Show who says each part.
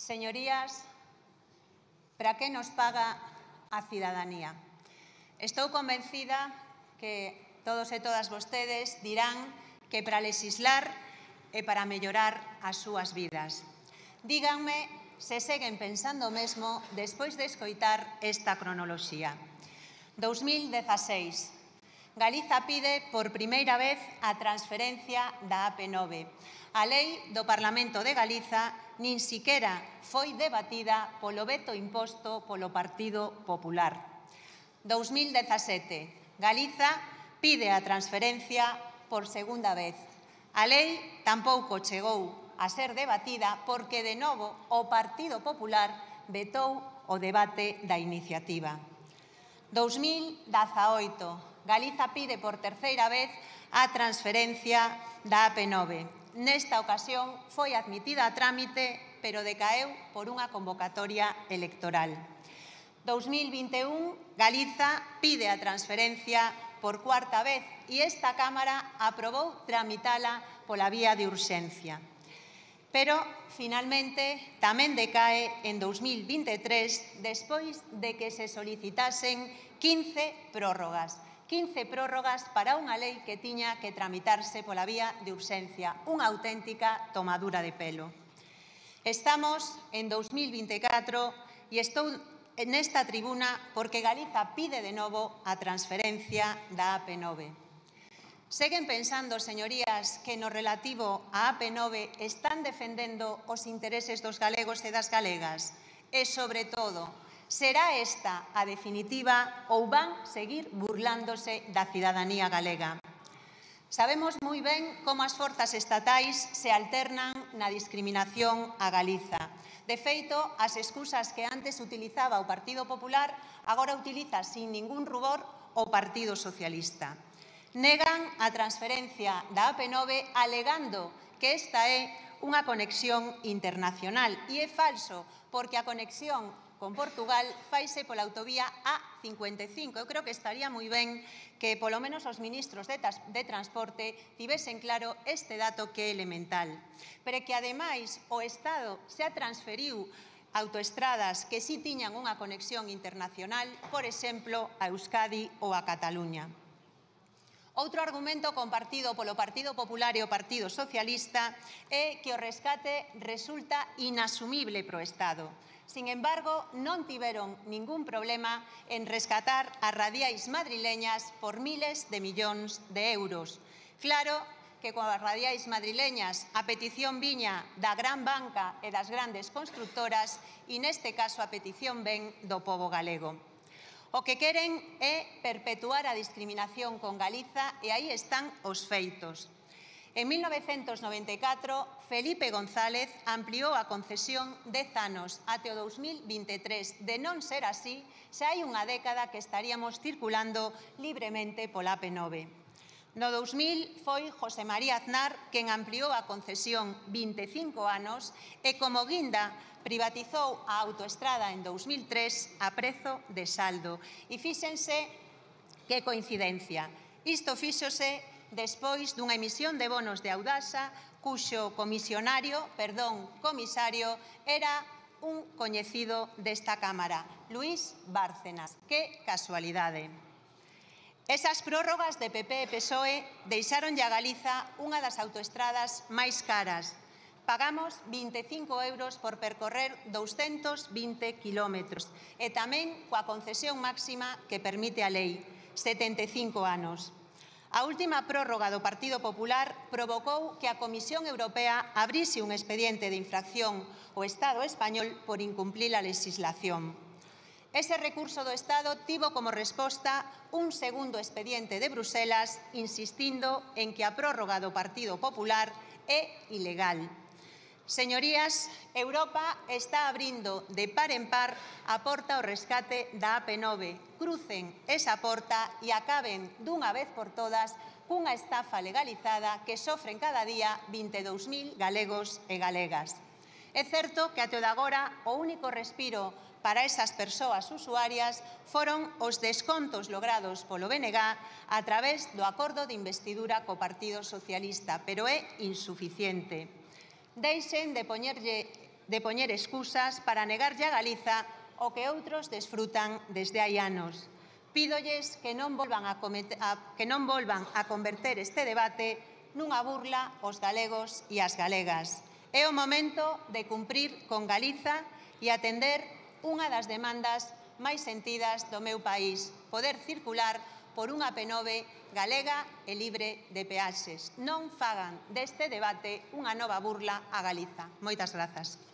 Speaker 1: Señorías, para que nos paga a cidadanía? Estou convencida que todos e todas vostedes dirán que para lexislar e para mellorar as súas vidas. Díganme se seguen pensando o mesmo despois de escoitar esta cronoloxía. 2016. Galiza pide por primeira vez a transferencia da AP9. A lei do Parlamento de Galiza nin siquera foi debatida polo veto imposto polo Partido Popular. 2017. Galiza pide a transferencia por segunda vez. A lei tampouco chegou a ser debatida porque, de novo, o Partido Popular vetou o debate da iniciativa. 2018. Galiza pide por terceira vez a transferencia da AP9. Nesta ocasión foi admitida a trámite, pero decaeu por unha convocatoria electoral. 2021. Galiza pide a transferencia por cuarta vez e esta Cámara aprobou tramitala pola vía de urxencia. Pero, finalmente, tamén decae en 2023 despois de que se solicitasen 15 prórrogas. 15 prórrogas para unha lei que tiña que tramitarse pola vía de urxencia, unha auténtica tomadura de pelo. Estamos en 2024 e estou nesta tribuna porque Galiza pide de novo a transferencia da AP9. Seguen pensando, señorías, que no relativo á AP9 están defendendo os intereses dos galegos e das galegas? E, sobre todo, será esta a definitiva ou van seguir burlándose da cidadanía galega? Sabemos moi ben como as forzas estatais se alternan na discriminación a Galiza. De feito, as excusas que antes utilizaba o Partido Popular agora utiliza sin ningún rubor o Partido Socialista. Negan a transferencia da AP9 alegando que esta é unha conexión internacional e é falso porque a conexión con Portugal faise pola autovía A55. Eu creo que estaría moi ben que polo menos os ministros de Transporte tivesen claro este dato que é elemental. Pero que, ademais, o Estado xa transferiu autoestradas que si tiñan unha conexión internacional, por exemplo, a Euskadi ou a Cataluña. Outro argumento compartido polo Partido Popular e o Partido Socialista é que o rescate resulta inasumible para o Estado. Sin embargo, non tiveron ningún problema en rescatar as radiais madrileñas por miles de millóns de euros. Claro que coas radiais madrileñas a petición viña da gran banca e das grandes constructoras e neste caso a petición ven do pobo galego. O que queren é perpetuar a discriminación con Galiza e aí están os feitos. En 1994, Felipe González ampliou a concesión 10 anos até o 2023. De non ser así, xa hai unha década que estaríamos circulando libremente pola AP9. No 2000 foi José María Aznar quen ampliou a concesión 25 anos e, como guinda, privatizou a autoestrada en 2003 a prezo de saldo. E fíxense que coincidencia. Isto fíxose despois dunha emisión de bonos de Audasa cuxo comisario era un coñecido desta Cámara, Luís Bárcenas. Que casualidade. Esas prórrogas de PP e PSOE deixaronlle a Galiza unha das autoestradas máis caras. Pagamos 25 euros por percorrer 220 kilómetros e tamén coa concesión máxima que permite a lei, 75 anos. A última prórroga do Partido Popular provocou que a Comisión Europea abrise un expediente de infracción ao Estado español por incumplir a legislación. Ese recurso do Estado tivo como resposta un segundo expediente de Bruselas insistindo en que a prórroga do Partido Popular é ilegal. Señorías, Europa está abrindo de par en par a porta ao rescate da AP9. Crucen esa porta e acaben dunha vez por todas cunha estafa legalizada que sofren cada día 22.000 galegos e galegas. É certo que até o de agora o único respiro para esas persoas usuarias foron os descontos logrados polo BNG a través do acordo de investidura co Partido Socialista, pero é insuficiente. Deixen de poñerlle de poñer excusas para negarlle a Galiza o que outros desfrutan desde hai anos. Pídolles que non volvan a converter este debate nunha burla aos galegos e ás galegas. É o momento de cumprir con Galiza e atender unha das demandas máis sentidas do meu país, poder circular por unha P9 galega e libre de peaxes. Non fagan deste debate unha nova burla a Galiza. Moitas grazas.